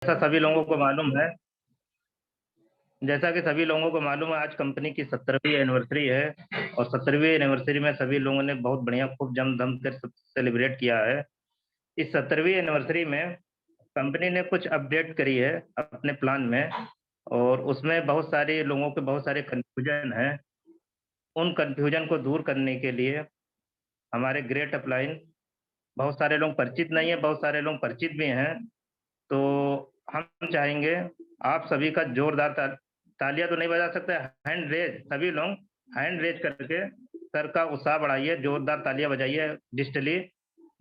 जैसा सभी लोगों को मालूम है जैसा कि सभी लोगों को मालूम है, आज कंपनी की 17वीं एनिवर्सरी है। और 17वीं एनिवर्सरी में सभी लोगों ने बहुत बढ़िया खूब जम धम कर सेलिब्रेट किया है। इस 17वीं एनिवर्सरी में कंपनी ने कुछ अपडेट करी है अपने प्लान में। और उसमें बहुत सारे लोगों के बहुत सारे कंफ्यूजन है। उन कंफ्यूजन को दूर करने के लिए हमारे ग्रेट अपलाइन, बहुत सारे लोग परिचित नहीं है, बहुत सारे लोग परिचित भी हैं। तो हम चाहेंगे आप सभी का जोरदार तालियां तो नहीं बजा सकते, हैंड रेज, सभी लोग हैंड रेज करके सर का उत्साह बढ़ाइए, जोरदार तालियां बजाइए डिजिटली,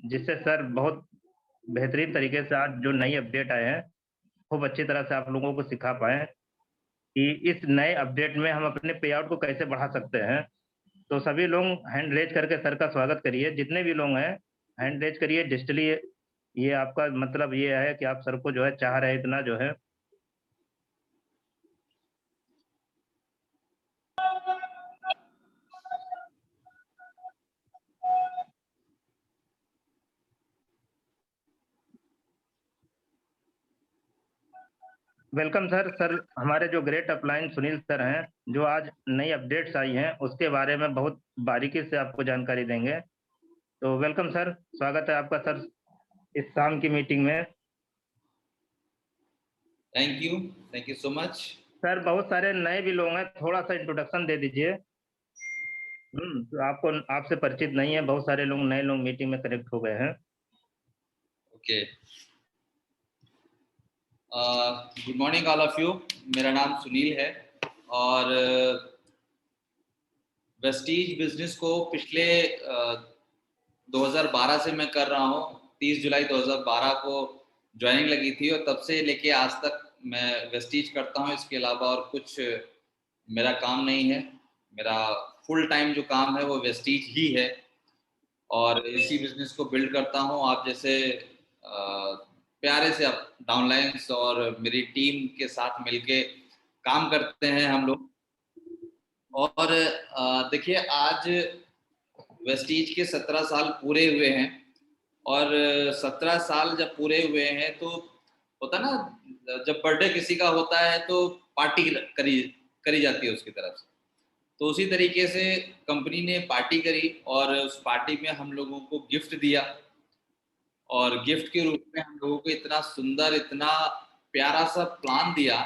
जिससे सर बहुत बेहतरीन तरीके से आज जो नई अपडेट आए हैं खूब अच्छी तरह से आप लोगों को सिखा पाए कि इस नए अपडेट में हम अपने पे आउट को कैसे बढ़ा सकते हैं। तो सभी लोग हैंड रेज करके सर का स्वागत करिए, जितने भी लोग हैं हैंड रेज करिए डिजिटली। ये आपका मतलब ये है कि आप सर को जो है चाह रहे हैं इतना जो है। Welcome sir. सर हमारे जो ग्रेट अपलाइन सुनील सर हैं, जो आज नई अपडेट्स आई हैं उसके बारे में बहुत बारीकी से आपको जानकारी देंगे। तो वेलकम सर, स्वागत है आपका सर इस शाम की मीटिंग में। Thank you so much. Sir बहुत सारे नए भी लोग हैं, थोड़ा सा इंट्रोडक्शन दे दीजिए। तो आपको आपसे परिचित नहीं है, बहुत सारे लोग नए लोग मीटिंग में कनेक्ट हो गए हैं। Okay, good morning all of you. मेरा नाम सुनील है और वेस्टीज बिजनेस को पिछले 2012 से मैं कर रहा हूँ। 30 जुलाई 2012 को ज्वाइनिंग लगी थी और तब से लेके आज तक मैं वेस्टीज करता हूँ। इसके अलावा और कुछ मेरा काम नहीं है। मेरा फुल टाइम जो काम है वो वेस्टीज ही है और इसी बिजनेस को बिल्ड करता हूँ। आप जैसे प्यारे से आप डाउनलाइंस और मेरी टीम के साथ मिलके काम करते हैं हम लोग। और देखिए, आज वेस्टीज के 17 साल पूरे हुए हैं और 17 साल जब पूरे हुए हैं तो होता ना, जब बर्थडे किसी का होता है तो पार्टी करी करी जाती है उसकी तरफ से। तो उसी तरीके से कंपनी ने पार्टी करी और उस पार्टी में हम लोगों को गिफ्ट दिया और गिफ्ट के रूप में हम लोगों को इतना सुंदर, इतना प्यारा सा प्लान दिया।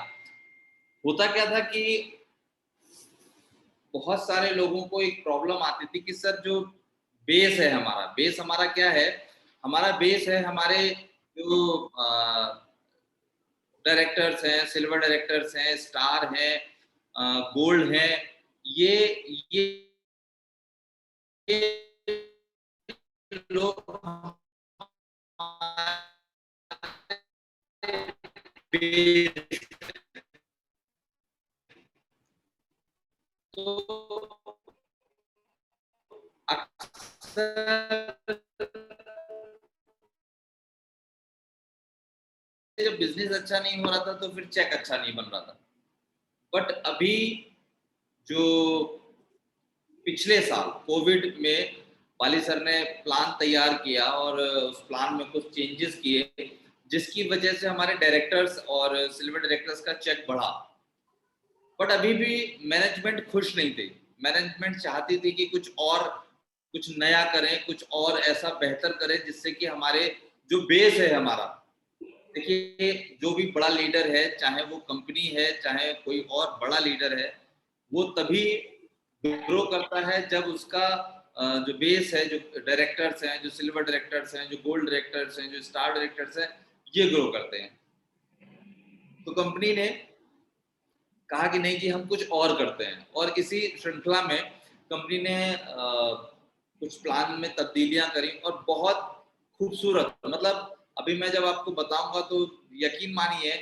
होता क्या था कि बहुत सारे लोगों को एक प्रॉब्लम आती थी कि सर जो बेस है हमारा, बेस हमारा क्या है? हमारा बेस है हमारे जो डायरेक्टर्स हैं, सिल्वर डायरेक्टर्स हैं, स्टार हैं, गोल्ड हैं। ये लोग तो अक्सर जब बिजनेस अच्छा नहीं हो रहा था तो फिर चेक अच्छा नहीं बन रहा था। बट अभी जो पिछले साल कोविड में वाली सर ने प्लान तैयार किया और उस प्लान में कुछ चेंजेस किए, जिसकी वजह से हमारे डायरेक्टर्स और सिल्वर डायरेक्टर्स का चेक बढ़ा। बट अभी भी मैनेजमेंट खुश नहीं थी। मैनेजमेंट चाहती थी कि कुछ नया करें, कुछ और ऐसा बेहतर करें जिससे कि हमारे जो बेस है हमारा, देखिए जो भी बड़ा लीडर है, चाहे वो कंपनी है चाहे कोई और बड़ा लीडर है, वो तभी ग्रो करता है जब उसका जो बेस है, जो डायरेक्टर्स हैं, जो सिल्वर डायरेक्टर्स हैं, जो गोल्ड डायरेक्टर्स हैं, जो स्टार डायरेक्टर्स हैं, ये ग्रो करते हैं। तो कंपनी ने कहा कि नहीं जी, हम कुछ और करते हैं और इसी श्रृंखला में कंपनी ने कुछ प्लान में तब्दीलियां करी और बहुत खूबसूरत, मतलब अभी मैं जब आपको बताऊंगा तो यकीन मानिए,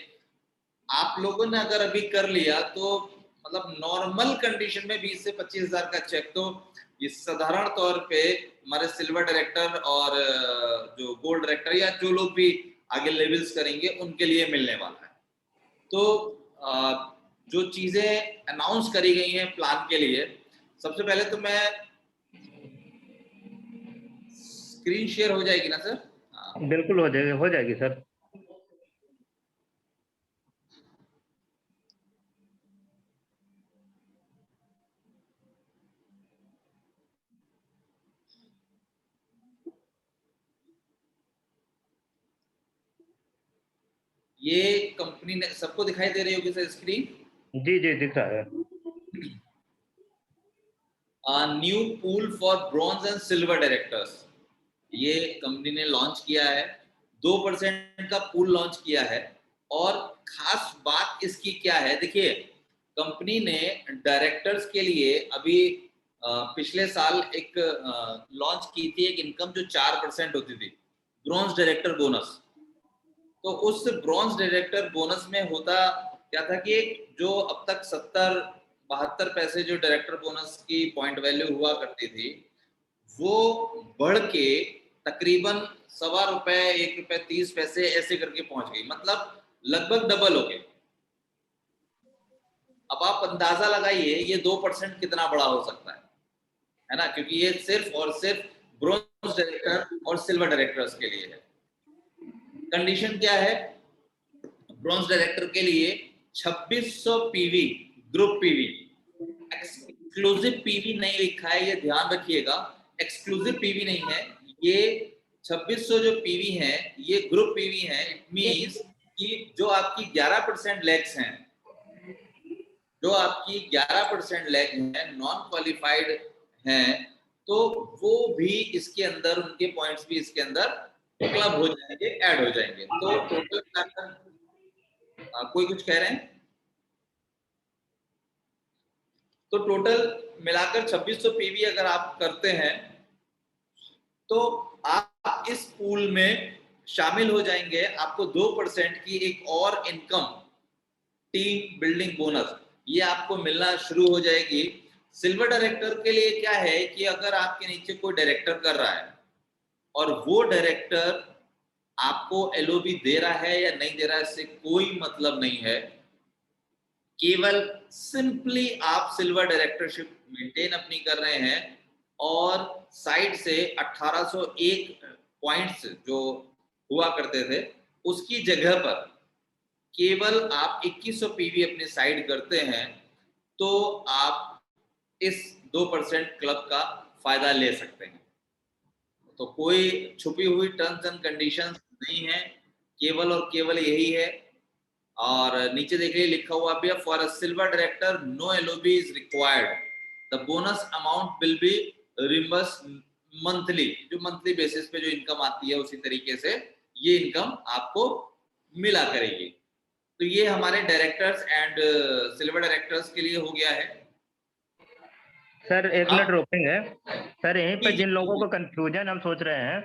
आप लोगों ने अगर अभी कर लिया तो मतलब नॉर्मल कंडीशन में 20 से 25,000 का चेक तो ये साधारण तौर पे हमारे सिल्वर डायरेक्टर और जो गोल्ड डायरेक्टर या जो लोग भी आगे लेवल्स करेंगे उनके लिए मिलने वाला है। तो जो चीजें अनाउंस करी गई हैं प्लान के लिए, सबसे पहले तो मैं स्क्रीन शेयर हो जाएगी ना सर? बिल्कुल हो जाएगी सर। ये कंपनी ने, सबको दिखाई दे रही होगी सर स्क्रीन? जी जी दिख रहा है। New pool for bronze and silver directors, ये कंपनी ने लॉन्च किया है। 2% का पूल लॉन्च किया है। और खास बात इसकी क्या है, देखिए कंपनी ने डायरेक्टर्स के लिए अभी पिछले साल एक लॉन्च की थी एक इनकम जो 4% होती थी, ब्रॉन्ज डायरेक्टर बोनस। तो उस ब्रॉन्ज डायरेक्टर बोनस में होता क्या था कि जो अब तक 70-72 पैसे जो डायरेक्टर बोनस की पॉइंट वैल्यू हुआ करती थी, वो बढ़ के तकरीबन ₹1.25 ₹1.30 ऐसे करके पहुंच गई, मतलब लगभग डबल हो गई। अब आप अंदाजा लगाइए ये 2% कितना बड़ा हो सकता है ना, क्योंकि ये सिर्फ और सिर्फ ब्रॉन्ज डायरेक्टर और सिल्वर डायरेक्टर्स के लिए है। कंडीशन क्या है ब्रॉन्ज डायरेक्टर के लिए? 2600 PV, group PV, exclusive PV नहीं लिखा है, ये ध्यान रखिएगा, एक्सक्लूसिव पीवी नहीं है ये। 2600 जो पीवी है ये ग्रुप पीवी है। इट मींस कि जो आपकी 11% लेग्स हैं, जो आपकी 11% लेग है, नॉन क्वालिफाइड हैं, तो वो भी इसके अंदर, उनके पॉइंट्स भी इसके अंदर क्लब हो जाएंगे, ऐड हो जाएंगे। तो टोटल मिलाकर कोई कुछ कह रहे हैं? तो टोटल मिलाकर 2600 पीवी अगर आप करते हैं तो आप इस पूल में शामिल हो जाएंगे। आपको 2% की एक और इनकम, टीम बिल्डिंग बोनस, ये आपको मिलना शुरू हो जाएगी। सिल्वर डायरेक्टर के लिए क्या है कि अगर आपके नीचे कोई डायरेक्टर कर रहा है और वो डायरेक्टर आपको एलओबी दे रहा है या नहीं दे रहा है, इससे कोई मतलब नहीं है। केवल सिंपली आप सिल्वर डायरेक्टरशिप मेंटेन अपनी कर रहे हैं और साइड से 1801 पॉइंट्स जो हुआ करते थे उसकी जगह पर केवल आप 2100 पीवी अपने साइड करते हैं, तो आप इस 2% क्लब का फायदा ले सकते हैं। तो कोई छुपी हुई टर्म्स एंड कंडीशंस नहीं है, केवल और केवल यही है। और नीचे देखिए लिखा हुआ भी है, for a silver director no LOB is required, the bonus amount will be reimburse monthly, जो मंथली बेसिस पे जो इनकम आती है उसी तरीके से ये इनकम आपको मिला करेगी। तो ये हमारे डायरेक्टर्स एंड सिल्वर डायरेक्टर्स के लिए हो गया है। सर एक मिनट रोकेंगे सर, यहीं पे जी जिन जी लोगों को कंफ्यूजन हम सोच रहे हैं,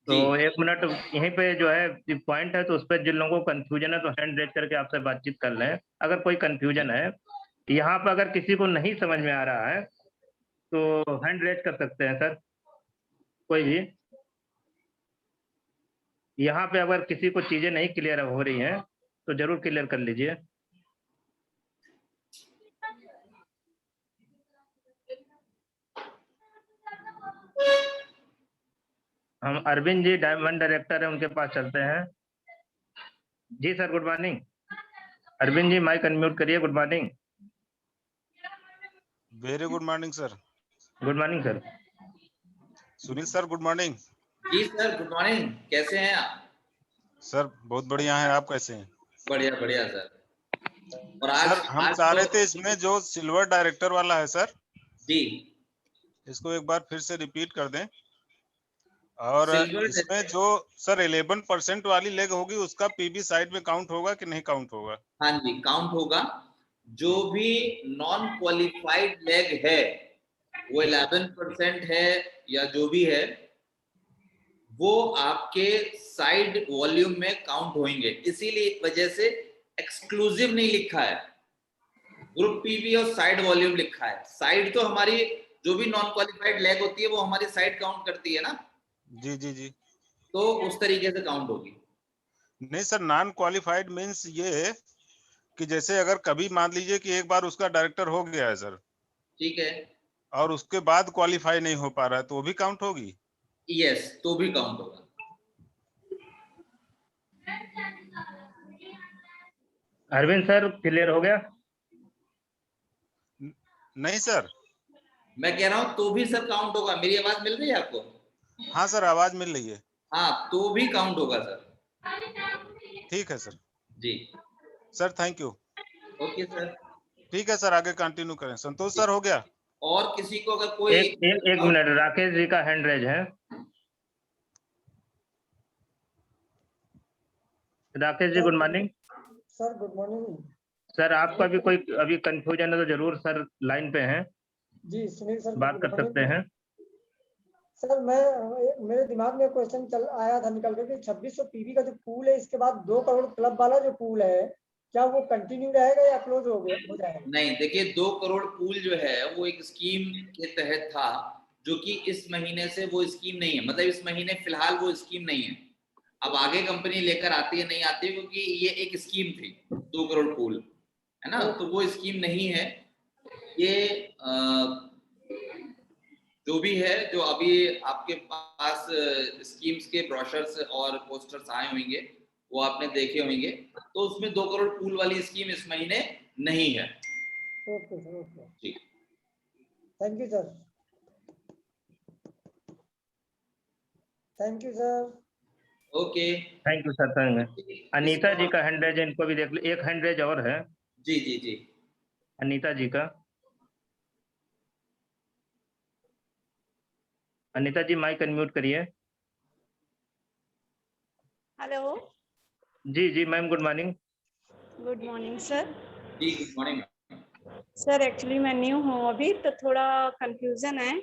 तो जी 1 मिनट यहीं पे जो है पॉइंट है, तो उस पर जिन लोगों को कंफ्यूजन है तो हैंड रेज करके आपसे बातचीत कर लें। अगर कोई कंफ्यूजन है यहाँ पर, अगर किसी को नहीं समझ में आ रहा है तो हैंड रेज कर सकते हैं सर, कोई भी। यहाँ पे अगर किसी को चीजें नहीं क्लियर हो रही हैं तो जरूर क्लियर कर लीजिए। हम अरविंद जी डायमंड डायरेक्टर है, उनके पास चलते हैं। जी sir, good morning. Arvind ji mic unmute करिए। Good morning. Very good morning sir. Good morning sir. Sunil sir good morning. जी सर गुड मॉर्निंग, कैसे हैं आप? सर बहुत बढ़िया है, आप कैसे हैं? बढ़िया बढ़िया सर। और आज सर हम आज चाह रहे तो थे इसमें जो सिल्वर डायरेक्टर वाला है सर, जी, इसको एक बार फिर से रिपीट कर दें। और सिल्वर, इसमें जो सर 11% वाली लेग होगी उसका पीबी साइड में काउंट होगा कि नहीं काउंट होगा? हाँ जी काउंट होगा। जो भी नॉन क्वालिफाइड लेग है वो 11% है या जो भी है, वो आपके साइड वॉल्यूम में काउंट होंगे। इसीलिए वजह से एक्सक्लूसिव नहीं लिखा है, ग्रुप पीवी और साइड वॉल्यूम लिखा है। साइड तो हमारी जो भी नॉन क्वालिफाइड लेग होती है वो हमारी साइड काउंट करती है ना, जी जी जी। तो उस तरीके से काउंट होगी। नहीं सर, नॉन क्वालिफाइड मीन्स ये कि जैसे अगर कभी मान लीजिए कि एक बार उसका डायरेक्टर हो गया है सर, ठीक है, और उसके बाद क्वालिफाई नहीं हो पा रहा है, तो वो भी काउंट होगी? यस, तो भी काउंट होगा। अरविंद सर क्लियर हो गया? नहीं सर। मैं कह रहा हूं तो भी सर काउंट होगा। मेरी आवाज मिल रही है आपको? हाँ सर आवाज मिल रही है। हाँ, तो भी काउंट होगा सर। ठीक है सर। जी sir thank you. Okay sir. ठीक है सर, आगे कंटिन्यू करें। संतोष सर हो गया? और किसी को अगर कोई एक मिनट, राकेश जी का हैंड रेज है। Rakesh ji good morning. Sir good morning. Sir आपका भी कोई अभी कंफ्यूजन है तो जरूर सर लाइन पे हैं, जी सुनील सर बात कर सकते हैं। सर मेरे दिमाग में क्वेश्चन चल आया था निकल के कि 2600 पीवी का जो पूल है, इसके बाद 2 करोड़ क्लब वाला जो पूल है, क्या वो कंटिन्यू रहेगा या क्लोज हो जाएगा? नहीं, देखिए 2 करोड़ पूल जो है वो एक स्कीम के तहत था, जो कि इस महीने से वो स्कीम नहीं है, मतलब इस महीने फिलहाल वो स्कीम नहीं है। अब आगे कंपनी लेकर आती है नहीं आती है, क्योंकि ये एक स्कीम थी 2 करोड़ पूल, है ना, तो वो स्कीम नहीं है। ये जो भी है, जो अभी आपके पास स्कीम्स के ब्रोशर्स और पोस्टर्स आए होंगे, वो आपने देखे होंगे, तो उसमें 2 करोड़ पूल वाली स्कीम इस महीने नहीं है। ओके सर, ओके जी thank you sir. Thank you sir. Okay thank you sir, thank you. Anita ji का हैंड रेज है, इनको भी देख लो। एक हैंड रेज और है जी जी जी अनीता जी का। अनीता जी माइक अनम्यूट करिए। हेलो, जी जी ma'am good morning. Good morning sir. जी गुड मॉर्निंग सर एक्चुअली मैं न्यू हूँ अभी, तो थोड़ा कंफ्यूजन है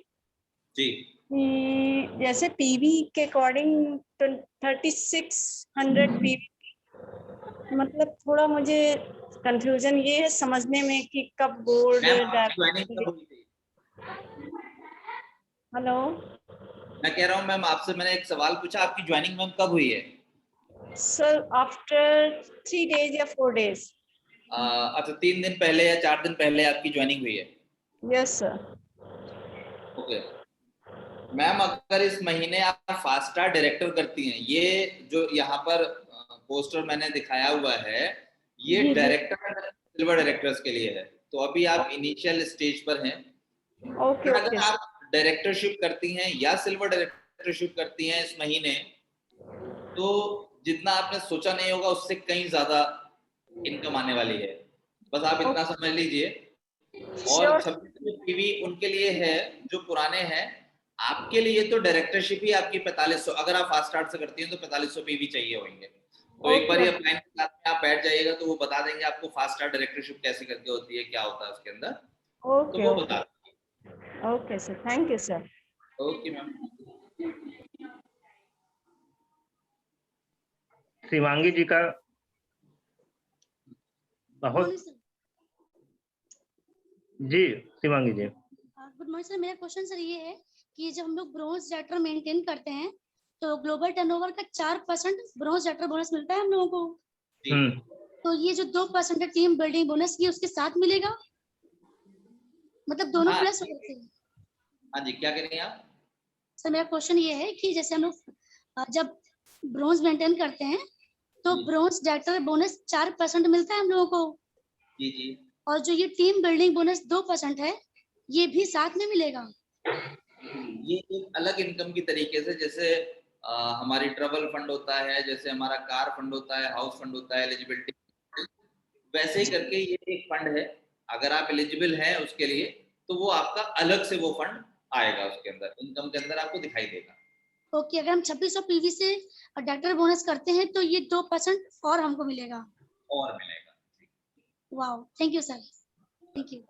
जी। कि जैसे पीवी के अकॉर्डिंग 3600 पीवी, मतलब थोड़ा मुझे कंफ्यूजन ये है समझने में कि कब गोल्ड मैम आपकी ज्वाइनिंग कब हुई थी? हेलो मैं कह रहा हूँ मैम आपसे, मैंने एक सवाल पूछा, आपकी ज्वाइनिंग मैम कब हुई है? सर आफ्टर 3 days या 4 days। अच्छा 3 दिन पहले या 4 दिन पहले आपकी ज्वाइनिंग हुई है? Yes sir. ओके मैम, अगर इस महीने आप फास्ट स्टार डायरेक्टर करती हैं, ये जो यहाँ पर पोस्टर मैंने दिखाया हुआ है, ये जी, जी। डायरेक्टर सिल्वर डायरेक्टर्स के लिए है, तो अभी आप इनिशियल स्टेज पर हैं। ओके अगर ओके आप डायरेक्टरशिप करती हैं या सिल्वर डायरेक्टरशिप करती हैं इस महीने, तो जितना आपने सोचा नहीं होगा उससे कहीं ज्यादा इनकम आने वाली है, बस आप इतना समझ लीजिए। और श्योर। 26 पीवी उनके लिए है जो पुराने हैं, आपके लिए तो डायरेक्टरशिप ही आपकी 4500, अगर आप फास्ट स्टार्ट से करती हैं तो 4500 पीवी चाहिए होंगे। तो एक बार ये क्लाइंट के साथ में आप बैठ जाइएगा तो वो बता देंगे आपको फास्ट स्टार्ट डायरेक्टरशिप कैसे करके होती है, क्या होता है उसके अंदर, तो ओके वो बता देंगे। Okay sir, thank you sir. Okay ma'am. Shivangi ji का बहुत। जी Shivangi ji. Good morning sir. मेरा क्वेश्चन सर ये है कि जब हम लोग ब्रोंज डाटा मेंटेन करते हैं तो ग्लोबल टर्नओवर का 4% ब्रोंज डाटा बोनस मिलता है हम लोगों को, तो ये जो 2% है टीम बिल्डिंग बोनस, ये उसके साथ मिलेगा, मतलब दोनों हाँ, प्लस होते हैं? हाँ जी, क्या कह रही हैं आप? सर मेरा क्वेश्चन ये है कि जैसे हम लोग जब ब्रोंज मेंटेन करते हैं तो ब्रोंज डाटा बोनस 4% मिलता है हम लोगों को, जी जी। और जो ये टीम बिल्डिंग बोनस 2% है, ये भी साथ में मिलेगा? ये एक अलग इनकम की तरीके से, जैसे हमारी ट्रैवल फंड होता है, जैसे हमारा कार फंड होता है, हाउस फंड होता है, एलिजिबिलिटी, वैसे ही करके ये एक फंड है। अगर आप एलिजिबल हैं उसके लिए तो वो आपका अलग से वो फंड आएगा, उसके अंदर इनकम के अंदर आपको दिखाई देगा। ओके अगर हम 2600 पीवी से डाक्टर बोनस करते हैं तो ये 2% और हमको मिलेगा? और मिलेगा। Wow, thank you sir, thank you.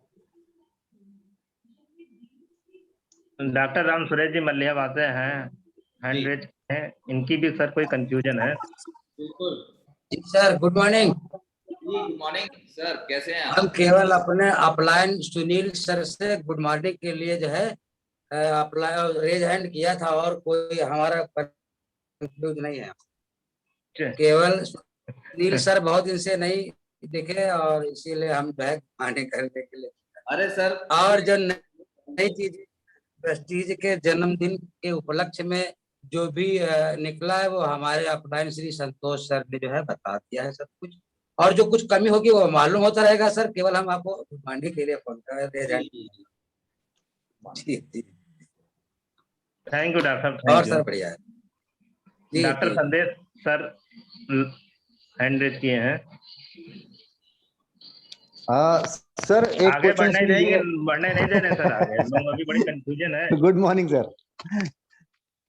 Doctor Ram Suresh ji Mallya बातें हैं, हैंड रेज है, इनकी भी सर कोई कंफ्यूजन है? बिल्कुल जी सर गुड मॉर्निंग। जी गुड मॉर्निंग सर, कैसे हैं हम आप? केवल अपने अपलाइन सुनील सर से गुड मॉर्निंग के लिए जो है अप्लाई रेज हैंड किया था, और कोई हमारा कंफ्यूज नहीं है। केवल सुनील सर बहुत दिन से नहीं दिखे और इसीलिए हम बैग आने करने के लिए। अरे सर, और जो नई चीज प्रेस्टीज के जन्मदिन के उपलक्ष्य में जो भी निकला है वो हमारे अपलाइन श्री संतोष सर ने जो है बता दिया है सब कुछ, और जो कुछ कमी होगी वो मालूम होता रहेगा सर, केवल हम आपको घुमाने के लिए फोन कर रहे हैं। थैंक यू डॉक्टर, और थैंक यू। सर बढ़िया है जी डॉक्टर जी। संदेश सर हैंड रेज किए हैं। सर एक आगे बढ़ने क्वेश्चन देंगे, बढ़ने नहीं दे रहे सर आगे, लोग अभी बड़ी कंफ्यूजन है। Good morning sir.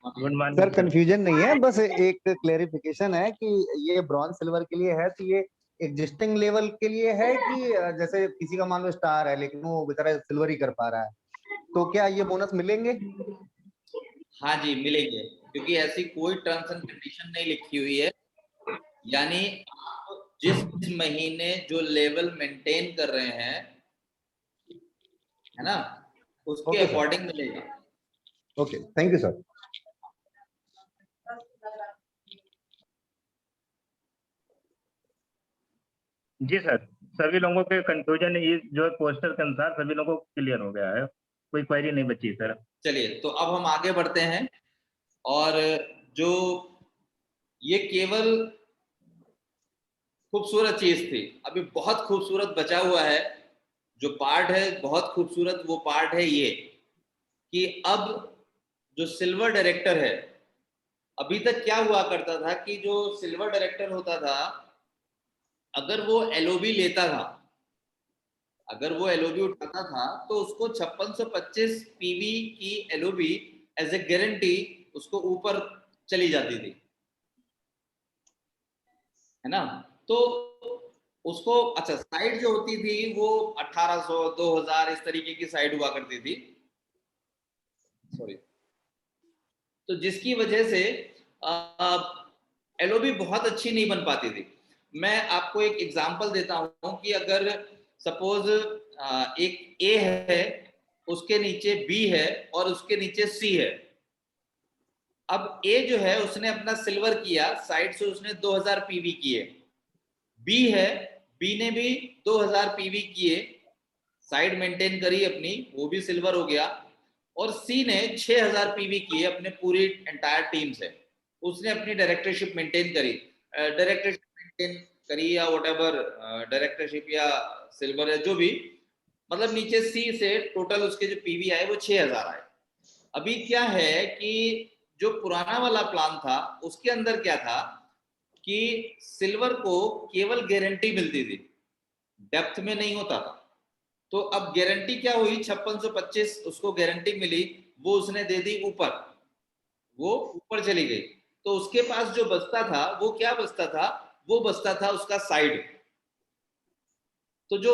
Good morning sir confusion नहीं है, बस एक क्लेरिफिकेशन है कि ये ब्रॉन्ज सिल्वर के लिए है, तो ये एग्जिस्टिंग लेवल के लिए है कि जैसे किसी का मान लो स्टार है लेकिन वो बेचारा सिल्वर ही कर पा रहा है, तो क्या ये बोनस मिलेंगे? हाँ जी मिलेंगे, क्योंकि ऐसी कोई टर्म्स एंड कंडीशन नहीं लिखी हुई है। यानी आप जिस महीने जो लेवल मेंटेन कर रहे हैं, है ना, उसके अकॉर्डिंग मिलेगा। Okay, thank you sir. जी सर, सभी लोगों के कंफ्यूजन इस जो पोस्टर के अनुसार सभी लोगों को क्लियर हो गया है, कोई क्वेरी नहीं बची सर। चलिए तो अब हम आगे बढ़ते हैं, और जो ये केवल खूबसूरत चीज थी, अभी बहुत खूबसूरत बचा हुआ है जो पार्ट है, बहुत खूबसूरत वो पार्ट है ये कि अब जो सिल्वर डायरेक्टर है, अभी तक क्या हुआ करता था कि जो सिल्वर डायरेक्टर होता था, अगर वो एलओबी लेता था, अगर वो एलओबी उठाता था, तो उसको 5625 पीवी की एलओबी एज ए गारंटी उसको ऊपर चली जाती थी, है ना। तो उसको अच्छा साइड जो होती थी वो 1800 2000 इस तरीके की साइड हुआ करती थी, सॉरी। तो जिसकी वजह से एलओबी बहुत अच्छी नहीं बन पाती थी। मैं आपको एक एग्जांपल देता हूं कि अगर सपोज एक ए है, उसके नीचे बी है और उसके नीचे सी है। अब ए जो है उसने अपना सिल्वर किया, साइड से उसने 2000 पीवी किए। बी है, बी ने भी 2000 पीवी किए, साइड मेंटेन करी अपनी, वो भी सिल्वर हो गया। और सी ने 6000 पीवी किए अपने पूरी एंटायर टीम से, उसने अपनी डायरेक्टरशिप मेंटेन करी, डायरेक्टरशिप मेंटेन करी या व्हाटएवर, डायरेक्टरशिप या सिल्वर है जो भी, मतलब नीचे सी से टोटल उसके जो पीवी आए वो 6000 आए। अभी क्या है कि जो पुराना वाला प्लान था उसके अंदर क्या था कि सिल्वर को केवल गारंटी मिलती थी, डेप्थ में नहीं होता था। तो अब गारंटी क्या हुई, 5625 उसको गारंटी मिली, वो उसने दे दी ऊपर, वो ऊपर चली गई। तो उसके पास जो बचता था वो क्या बचता था, वो बचता था उसका साइड। तो जो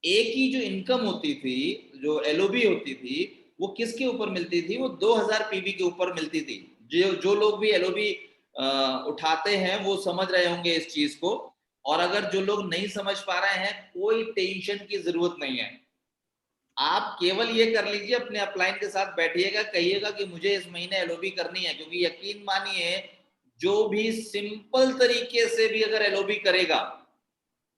ए की जो इनकम होती थी, जो एलओबी होती थी, वो किसके ऊपर मिलती थी, वो 2000 पीवी के ऊपर मिलती थी। जो लोग भी एलओबी उठाते हैं वो समझ रहे होंगे इस चीज को, और अगर जो लोग नहीं समझ पा रहे हैं, कोई टेंशन की जरूरत नहीं है। आप केवल ये कर लीजिए, अपने अपलाइन के साथ बैठिएगा, कहिएगा कि मुझे इस महीने एलओबी करनी है, क्योंकि यकीन मानिए जो भी सिंपल तरीके से भी अगर एलओबी करेगा,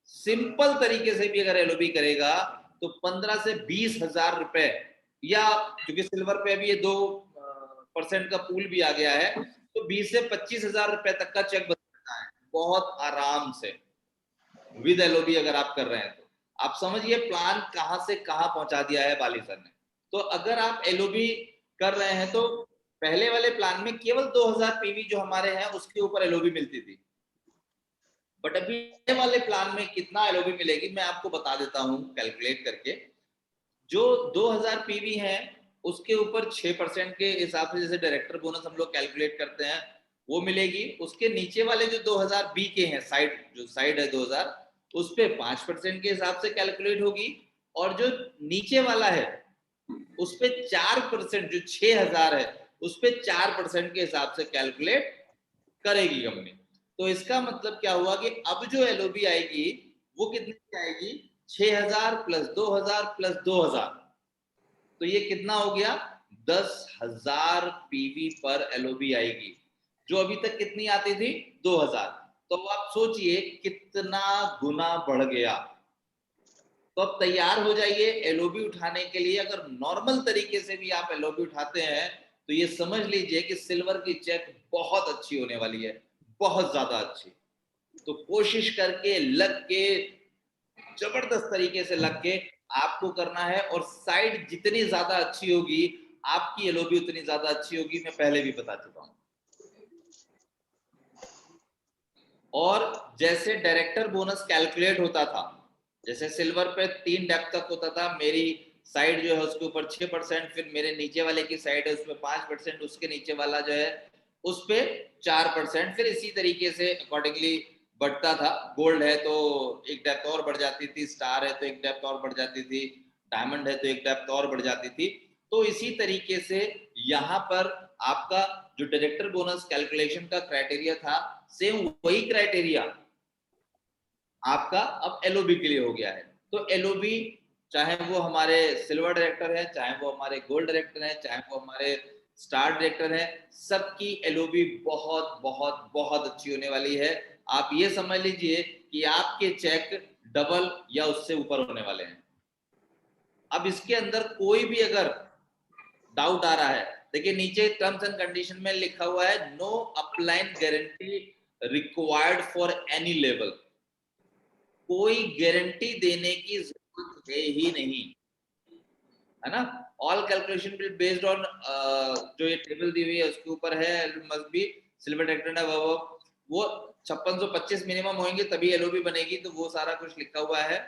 सिंपल तरीके से भी अगर एलओबी करेगा, तो 15 से 20 हजार रुपए, या क्योंकि सिल्वर पे भी ये 2% का पूल भी आ गया है, तो 20 से 25 हजार रुपए तक का चेक बन सकता है बहुत आराम से, विद एलओबी अगर आप कर रहे हैं। तो आप समझिए प्लान कहां से कहां पहुंचा दिया है बाली सर ने। तो अगर आप एलओबी कर रहे हैं, तो पहले वाले प्लान में केवल 2000 पीवी जो हमारे हैं उसके ऊपर एलओबी मिलती थी, बट अभी वाले प्लान में कितना एलओबी मिलेगी मैं आपको बता देता हूं कैलकुलेट करके। जो 2000 पीवी है उसके ऊपर 6% के हिसाब से, जैसे डायरेक्टर बोनस हम लोग कैलकुलेट करते हैं, वो मिलेगी। उसके नीचे वाले जो 2000 बी के हैं, साइड जो साइड है 2000, उस पे 5% के हिसाब से कैलकुलेट होगी, और जो नीचे वाला है उस पे 4%, जो 6000 है उस पे 4% के हिसाब से कैलकुलेट करेगी कंपनी। तो इसका मतलब क्या हुआ कि अब जो एलओबी आएगी वो कितने की आएगी, 6000 प्लस 2000 प्लस 2000, तो ये कितना हो गया, 10,000 पीवी पर एलओबी आएगी, जो अभी तक कितनी आती थी, 2000। तो आप सोचिए कितना गुना बढ़ गया। तो अब तैयार हो जाइए एलओबी उठाने के लिए। अगर नॉर्मल तरीके से भी आप एलओबी उठाते हैं, तो ये समझ लीजिए कि सिल्वर की चेक बहुत अच्छी होने वाली है, बहुत ज्यादा अच्छी। तो कोशिश करके लग के, जबरदस्त तरीके से लग के आपको करना है, और साइड जितनी ज्यादा अच्छी होगी आपकी एलओबी उतनी ज्यादा अच्छी होगी, मैं पहले भी बता चुका हूं। और जैसे डायरेक्टर बोनस कैलकुलेट होता था, जैसे सिल्वर पे 3 डेप्थ तक होता था, मेरी साइड जो है उसके ऊपर 6%, फिर मेरे नीचे वाले की साइड है उसमें 5%, उसके नीचे वाला जो है उस पे 4%, फिर इसी तरीके से अकॉर्डिंगली बढ़ता था। गोल्ड है तो एक डेप्थ और बढ़ जाती थी, स्टार है तो एक डेप्थ और बढ़ जाती थी, डायमंड है तो एक डेप्थ और बढ़ जाती थी। तो इसी तरीके से यहाँ पर आपका जो डायरेक्टर बोनस कैलकुलेशन का क्राइटेरिया था, सेम वही क्राइटेरिया आपका अब एलओबी के लिए हो गया है। तो एलओबी चाहे वो हमारे सिल्वर डायरेक्टर है, चाहे वो हमारे गोल्ड डायरेक्टर है, चाहे वो हमारे स्टार डायरेक्टर है, सबकी एलओबी बहुत बहुत बहुत अच्छी होने वाली है। आप ये समझ लीजिए कि आपके चेक डबल या उससे ऊपर होने वाले हैं। अब इसके अंदर कोई भी अगर डाउट आ रहा है, देखिए नीचे टर्म्स एंड कंडीशन में लिखा हुआ है, no upline guarantee required for any level. कोई गारंटी देने की जरूरत है ही नहीं, है ना। All calculation will based on, जो ये टेबल दी हुई है उसके ऊपर है, मस्ट बी सिल्वर डायरेक्टर वो 5625 मिनिमम होंगे तभी एलओबी बनेगी, तो वो सारा कुछ लिखा हुआ है।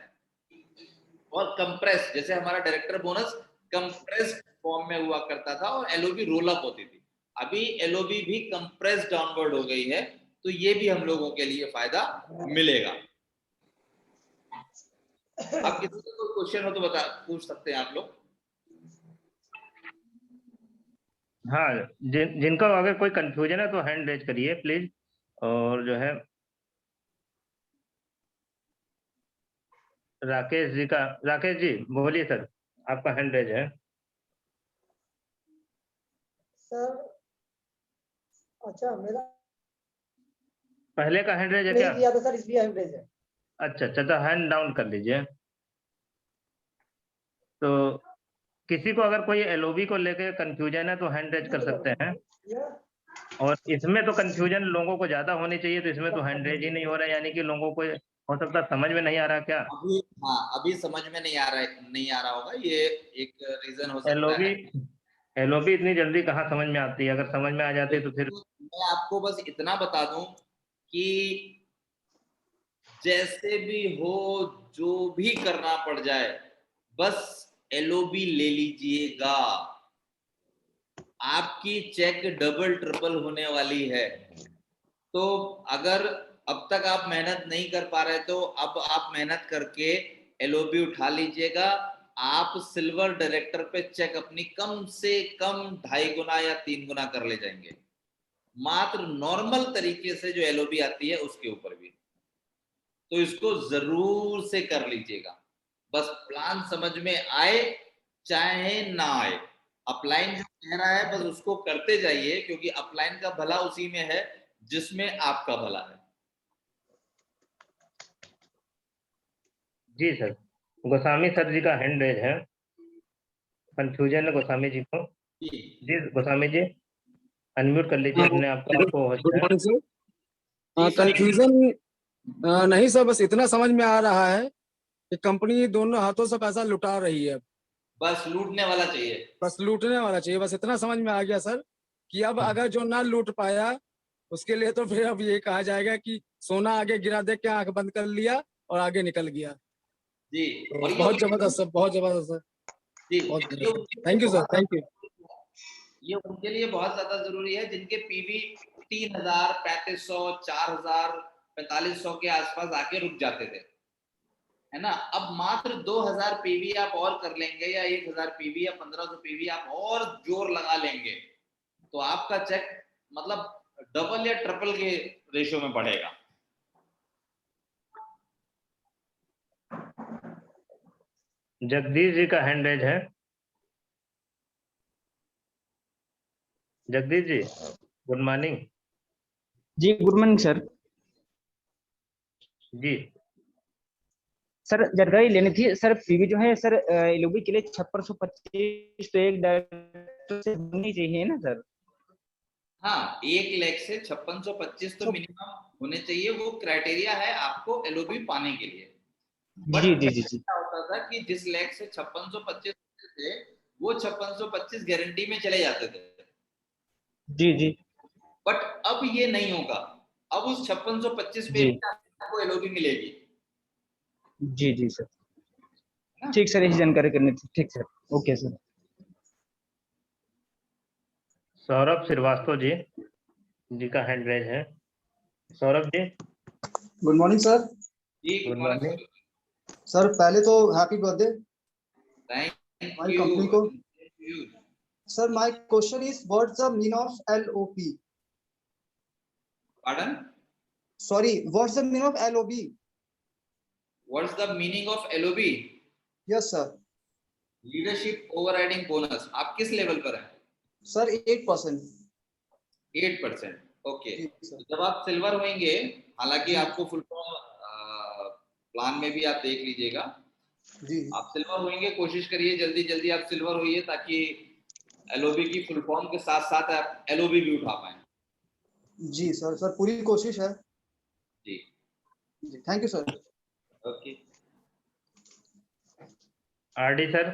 और कंप्रेस, जैसे हमारा डायरेक्टर बोनस कंप्रेस्ड फॉर्म में हुआ करता था और एलओबी रोल अप होती थी, अभी एलओबी भी कंप्रेस डाउनवर्ड हो गई है, तो ये भी हम लोगों के लिए फायदा मिलेगा। अब किसी को कोई क्वेश्चन हो तो पूछ सकते हैं आप लोग। हाँ, जिनका अगर कोई कंफ्यूजन है तो हैंड रेज करिए प्लीज। और जो है राकेश जी बोलिए सर, आपका हैंड रेज है सर। अच्छा, मेरा पहले का हैंड रेज है नहीं क्या? किया था सर, इसलिए हैंड रेज है। अच्छा तो हैंड डाउन कर लीजिए। तो किसी को अगर कोई एलओबी को लेकर कंफ्यूजन है तो हैंड रेज कर सकते हैं। और इसमें तो कंफ्यूजन लोगों को ज्यादा होनी चाहिए, तो इसमें तो हैंड रेज ही नहीं हो रहा है, यानी कि लोगों को हो सकता है समझ में नहीं आ रहा क्या? अभी समझ में नहीं आ रहा होगा, ये एक रीजन हो सकता है। एलओबी इतनी जल्दी कहाँ समझ में आती है, अगर समझ में आ जाती तो फिर मैं आपको बस इतना बता दूं कि जैसे भी हो, जो भी करना पड़ जाए, बस एलओबी ले लीजिएगा। आपकी चेक डबल ट्रिपल होने वाली है। तो अगर अब तक आप मेहनत नहीं कर पा रहे तो अब आप मेहनत करके एलओबी उठा लीजिएगा। आप सिल्वर डायरेक्टर पे चेक अपनी कम से कम 2.5 गुना या 3 गुना कर ले जाएंगे, मात्र नॉर्मल तरीके से जो एलओबी आती है उसके ऊपर भी। तो इसको जरूर से कर लीजिएगा, बस प्लान समझ में आए चाहे ना आए। अपलाइन जो कह रहा है बस उसको करते जाइए, क्योंकि अपलाइन का भला उसी में है जिसमें आपका भला है। जी सर, गोस्वामी सर जी का हैंड रेज है, कंफ्यूजन है गोस्वामी जी को। जी गोस्वामी जी अनम्यूट कर लीजिए अपने आप को। कंफ्यूजन नहीं सर, बस इतना समझ में आ रहा है कि कंपनी दोनों हाथों से पैसा लुटा रही है। बस लूटने वाला चाहिए, बस लूटने वाला चाहिए, बस इतना समझ में आ गया सर कि अब अगर जो ना लूट पाया उसके लिए तो फिर अब ये कहा जाएगा कि सोना आगे गिरा देख के आंख बंद कर लिया और आगे निकल गया। जी तो बहुत जबरदस्त सर, बहुत जबरदस्त sir, thank you sir, thank you. ये उनके लिए बहुत ज्यादा जरूरी है जिनके पीवी 3000, 3500, 4000, 4500 के आसपास आके रुक जाते थे, है ना। अब मात्र 2000 पीवी आप और कर लेंगे, या 1000 पीवी या 1500 पीवी आप और जोर लगा लेंगे, तो आपका चेक मतलब डबल या ट्रिपल के रेशियो में बढ़ेगा। जगदीश जी का हैंड रेज है। Jagdish ji good morning. जी गुड मॉर्निंग सर। जी सर जानकारी लेनी थी सर, पीवी जो है सर एलओबी के लिए 5625 तो एक डायरेक्टर से होनी चाहिए ना सर? हाँ, 1 लाख से 5625 तो मिनिमम होने चाहिए, वो क्राइटेरिया है आपको एलओबी पाने के लिए। जी जी जी जी। क्या होता था कि जिस लाख से 5625 थे वो 5625 गारंटी में चले जाते थे। जी जी। बट अब ये नहीं होगा, अब उस 5625 पे जी भी आपको एलओबी मिलेगी। जी जी सर, ठीक सर, यही जानकारी करनी थी। ठीक sir, okay sir. Saurabh Srivastava ji का हैंड रेज है। Saurabh ji, good morning sir. जी गुड मॉर्निंग सर, पहले तो हैप्पी बर्थडे थैंक हमारी यू। कंपनी को। Sir, my question is what's the meaning of LOP? Pardon? Sorry, what's the meaning of LOB? What's the meaning of LOB? Yes sir. Leadership overriding bonus. आप किस level पर हैं? Sir 8%। 8%। Okay. जी sir. जब आप silver होंगे, हालांकि आपको फुल फॉर्म प्लान में भी आप देख लीजिएगा, जी आप सिल्वर होंगे, कोशिश करिए जल्दी जल्दी आप सिल्वर होइए, ताकि एलओबी की फुल फॉर्म के साथ साथ आप एलओबी भी उठा पाए। जी सर, सर पूरी कोशिश है जी जी। Thank you sir. Okay. RD sir.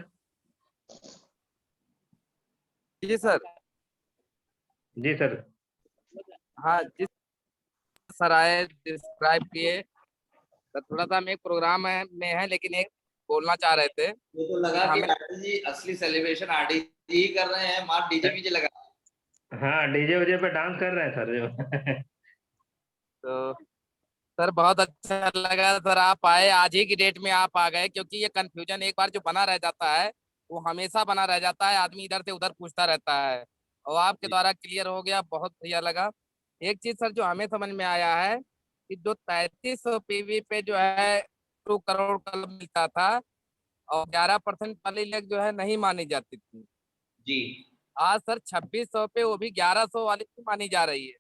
जी सर। जी सर। हाँ, जिस सर आए डिस्क्राइब किए, तो थोड़ा सा हम एक प्रोग्राम में है, लेकिन एक बोलना चाह रहे थे। ये तो लगा कि हमें आरडी जी असली सेलिब्रेशन आरडी जी ही कर रहे हैं, मार डीजे वीजे लगा। हाँ, डीजे वजे पे डांस कर रहे हैं सर जो। तो सर बहुत अच्छा लगा सर, आप आए आज ही की डेट में, आप आ गए, क्योंकि ये कंफ्यूजन एक बार जो बना रह जाता है वो हमेशा बना रह जाता है, आदमी इधर से उधर पूछता रहता है, और आपके द्वारा क्लियर हो गया, बहुत बढ़िया लगा। एक चीज सर जो हमें समझ में आया है कि जो 3300 पीवी पे जो है 2 करोड़ कल मिलता था, और 11% वाली लेग जो है नहीं मानी जाती थी, जी आज सर 2600 पे वो भी 1100 वाली भी मानी जा रही है।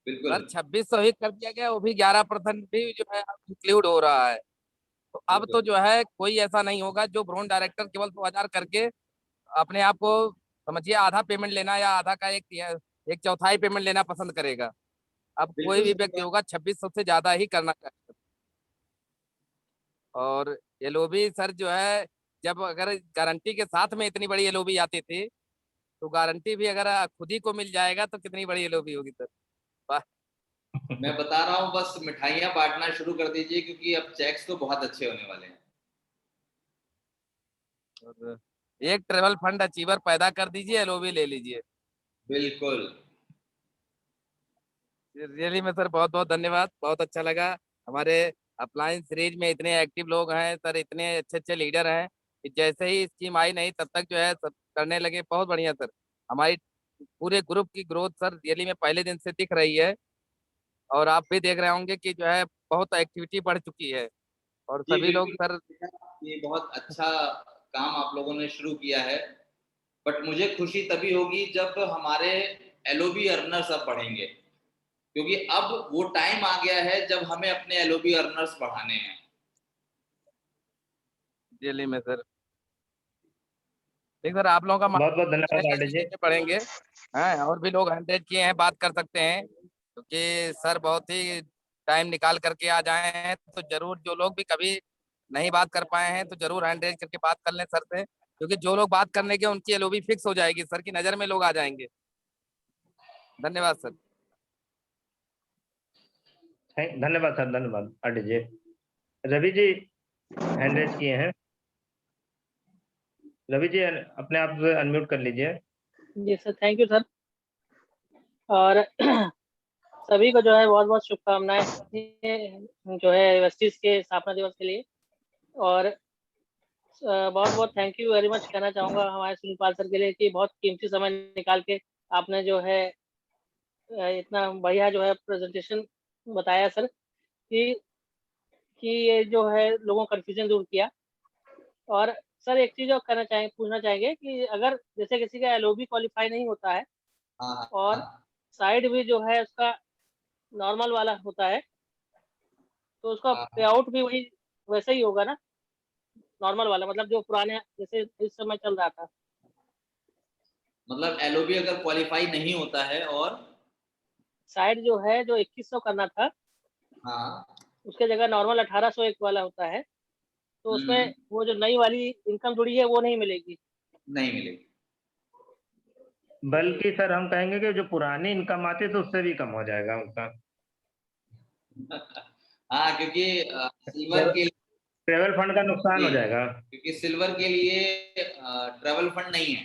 बिल्कुल सर 2600 ही कर दिया गया, वो भी 11% भी जो है इंक्लूड हो रहा है। तो अब तो जो है कोई ऐसा नहीं होगा जो ब्रोन डायरेक्टर केवल 2000 करके अपने आप को समझिए आधा पेमेंट लेना या आधा का एक चौथाई पेमेंट लेना पसंद करेगा। अब कोई बिल्कुल भी सही व्यक्ति बात। होगा 2600 से ज्यादा ही करना चाहिए। और एलओबी सर जो है, जब अगर गारंटी के साथ में इतनी बड़ी एलओबी आती थी, तो गारंटी भी अगर खुद ही को मिल जाएगा तो कितनी बड़ी एलओबी होगी सर। वाह। मैं बता रहा हूँ, बस मिठाइयाँ बांटना शुरू कर दीजिए, क्योंकि अब चेक्स तो बहुत अच्छे होने वाले हैं। और एक ट्रेवल फंड अचीवर पैदा कर दीजिए, एलओबी ले लीजिए। बिल्कुल। रियली में सर बहुत बहुत धन्यवाद, बहुत अच्छा लगा। हमारे अपलाइन सीरीज में इतने एक्टिव लोग हैं सर, इतने अच्छे अच्छे लीडर हैं कि जैसे ही स्कीम आई नहीं तब तक जो है सब करने लगे। बहुत बढ़िया सर, हमारी पूरे ग्रुप की ग्रोथ सर रियली में पहले दिन से दिख रही है, और आप भी देख रहे होंगे कि जो है बहुत एक्टिविटी बढ़ चुकी है, और जी सभी लोग बिल्कुल, सर। ये बहुत अच्छा काम आप लोगों ने शुरू किया है, बट मुझे खुशी तभी होगी जब हमारे एलओबी अर्नर्स अब बढ़ेंगे, क्योंकि अब वो टाइम आ गया है जब हमें अपने एलओबी अर्नर्स बढ़ाने हैं। दिल्ली में सर ठीक सर, आप लोगों का बहुत बहुत धन्यवाद आरडी जी। पढ़ेंगे हैं, और भी लोग 100 किए हैं, बात कर सकते हैं, क्योंकि सर बहुत ही टाइम निकाल करके आ जाए हैं, तो जरूर जो लोग भी कभी नहीं बात कर पाए हैं तो जरूर 100 करके बात कर लें सर से, क्योंकि जो लोग बात करने के उनकी एलओबी फिक्स हो जाएगी, सर की नजर में लोग आ जाएंगे। धन्यवाद सर। धन्यवाद सर, धन्यवाद आरडी जी। रवि जी हैंड रेज किए हैं। रवि जी अपने आप अनम्यूट कर लीजिए। जी सर, थैंक यू सर। और सभी को जो है बहुत बहुत शुभकामनाएं जो है वेस्टिज के स्थापना दिवस के लिए, और बहुत बहुत थैंक यू वेरी मच कहना चाहूँगा हमारे सुनील पाल सर के लिए कि बहुत कीमती समय निकाल के आपने जो है इतना बढ़िया जो है प्रेजेंटेशन बताया सर, कि ये जो है लोगों का कन्फ्यूजन दूर किया। और सर एक चीज और पूछना चाहेंगे कि अगर जैसे किसी का एलओबी क्वालिफाई नहीं होता है और साइड भी जो है उसका नॉर्मल वाला होता है, तो उसका पे आउट भी वही वैसे ही होगा ना, नॉर्मल वाला, मतलब जो पुराने जैसे इस समय चल रहा था। मतलब एलओबी अगर क्वालिफाई नहीं होता है और साइड जो है जो 2100 करना था, हाँ, उसके जगह नॉर्मल 1801 वाला होता है, तो उसमें वो जो नई वाली इनकम जुड़ी है वो नहीं मिलेगी। नहीं मिलेगी। बल्कि सर हम कहेंगे कि जो पुरानी इनकम आती है तो उससे भी कम हो जाएगा उनका। हाँ, क्योंकि सिल्वर के ट्रेवल फंड का नुकसान हो जाएगा, क्योंकि सिल्वर के लिए ट्रैवल फंड नहीं है,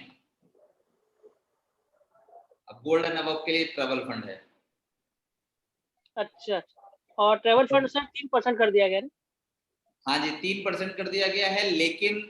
अब गोल्ड एंड अबव के लिए ट्रैवल फंड है। अच्छा, और ट्रैवल फंड सर 3% कर दिया गया ना? हाँ जी, 3% कर दिया गया है, लेकिन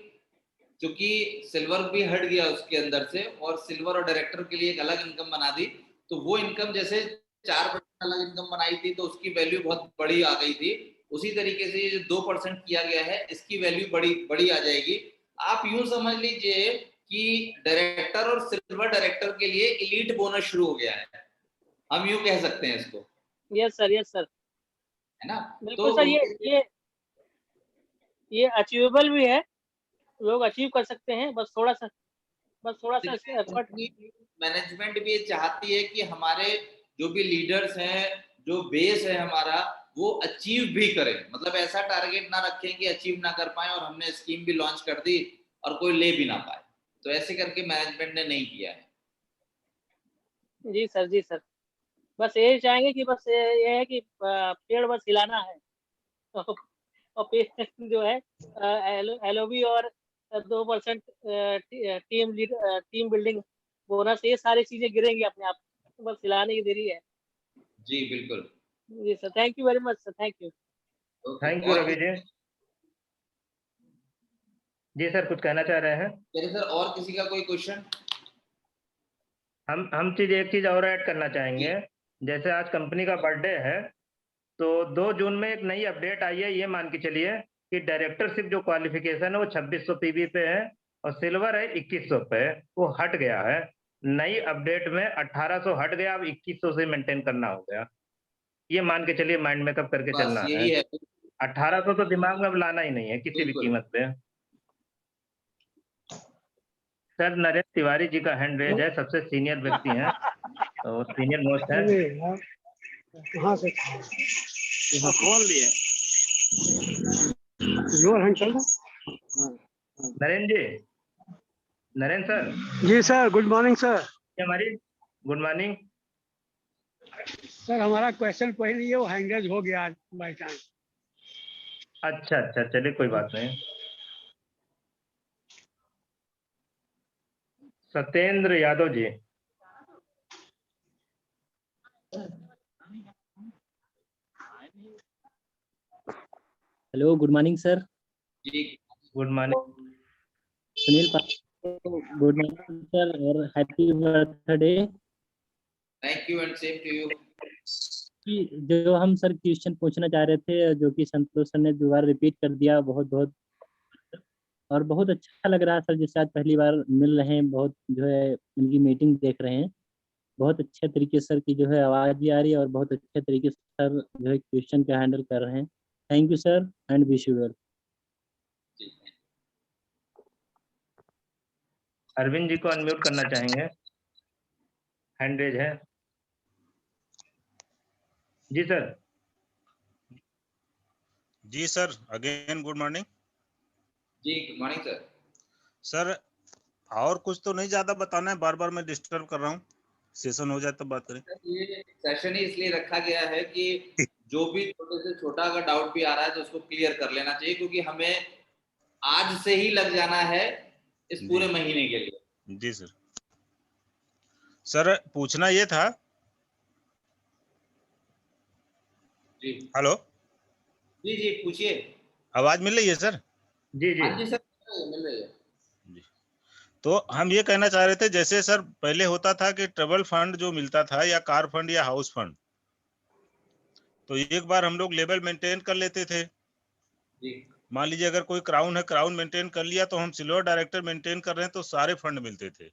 क्योंकि सिल्वर भी हट गया उसके अंदर से और सिल्वर और डायरेक्टर के लिए एक अलग इनकम बना दी, तो वो इनकम जैसे 4% अलग इनकम बनाई थी तो उसकी वैल्यू बहुत बड़ी आ गई थी, उसी तरीके से ये जो 2% किया गया है इसकी वैल्यू बड़ी आ जाएगी। आप यूं समझ लीजिए कि डायरेक्टर और सिल्वर डायरेक्टर के लिए एलीट बोनस शुरू हो गया है, हम यूं कह सकते हैं इसको। यस सर, है ना? बिल्कुल सर, ये अचीवेबल भी है, लोग अचीव कर सकते हैं, बस थोड़ा सा एफर्ट। मैनेजमेंट भी ये चाहती है कि हमारे जो भी लीडर्स हैं, जो बेस है हमारा, वो अचीव भी करें, मतलब ऐसा टारगेट ना रखें कि अचीव ना कर पाए और हमने स्कीम भी लॉन्च कर दी और कोई ले भी ना पाए, तो ऐसे करके मैनेजमेंट ने नहीं किया है। जी सर, बस यही चाहेंगे कि बस ये है कि पेड़ बस हिलाना है और पेड़ जो है LOB और 2% टीम बिल्डिंग बोनस, ये सारी चीजें गिरेंगी अपने आप, बस हिलाने की देरी है। जी बिल्कुल। जी sir, thank you very much sir, thank you. Thank you Ravi ji. जी सर, कुछ कहना चाह रहे हैं? चलिए सर, और किसी का कोई क्वेश्चन? हम एक चीज और ऐड करना चाहेंगे, जैसे आज कंपनी का बर्थडे है तो 2 जून में एक नई अपडेट आई है, ये मान के चलिए कि डायरेक्टरशिप जो क्वालिफिकेशन है वो 2600 पीवी पे है और सिल्वर है 2100 पे, वो हट गया है। नई अपडेट में 1800 हट गया, अब 2100 से मेंटेन करना हो गया। ये मान के चलिए, माइंड मेकअप करके चलना है। 1800 तो दिमाग में अब लाना ही नहीं है किसी भी कीमत पे। सर नरेंद्र तिवारी जी का हैंड रेज है, सबसे सीनियर व्यक्ति हैं तो सीनियर मोस्ट है। हाँ सर, खोल लिए योर हैंड चल रहा। नरेंद्र सर। जी सर, गुड मॉर्निंग सर। हमारी गुड मॉर्निंग सर, हमारा क्वेश्चन पहले ये वो हैंगरेज हो गया बाई चांस। अच्छा, चलिए कोई बात नहीं। Satyendra Yadav ji. Hello, good morning sir. जी good morning. Sunil good morning sir और happy birthday. Thank you and same to you. जो हम सर क्वेश्चन पूछना चाह रहे थे, जो कि संतोष सर ने दोबारा रिपीट कर दिया, बहुत बहुत और बहुत अच्छा लग रहा है सर, जिससे आज पहली बार मिल रहे हैं, बहुत जो है उनकी मीटिंग देख रहे हैं, बहुत अच्छे तरीके सर की जो है आवाज़ भी आ रही है और बहुत अच्छे तरीके से सर जो है क्वेश्चन का हैंडल कर रहे हैं। Thank you sir and wish you well. Arvind ji को अनम्यूट करना चाहेंगे, हैंड रेज है। जी सर। जी सर, अगेन गुड मॉर्निंग। जी गुड मॉर्निंग सर। सर और कुछ तो नहीं ज्यादा बताना है, बार बार मैं डिस्टर्ब कर रहा हूँ, सेशन हो जाए तब बात करें। ये सेशन ही इसलिए रखा गया है कि जो भी छोटे से छोटा अगर डाउट भी आ रहा है तो उसको क्लियर कर लेना चाहिए, क्योंकि हमें आज से ही लग जाना है इस पूरे महीने के लिए। जी सर। सर पूछना ये था। जी हेलो। जी पूछिए। आवाज मिल रही है सर? जी हाँ जी सर, मिल रही है। तो हम ये कहना चाह रहे थे, जैसे सर पहले होता था कि ट्रैवल फंड जो मिलता था या कार फंड या हाउस फंड, तो एक बार हम लोग लेवल मेंटेन कर लेते थे। मान लीजिए अगर कोई क्राउन है, क्राउन मेंटेन कर लिया, तो हम सिल्वर डायरेक्टर मेंटेन कर रहे हैं तो सारे फंड मिलते थे।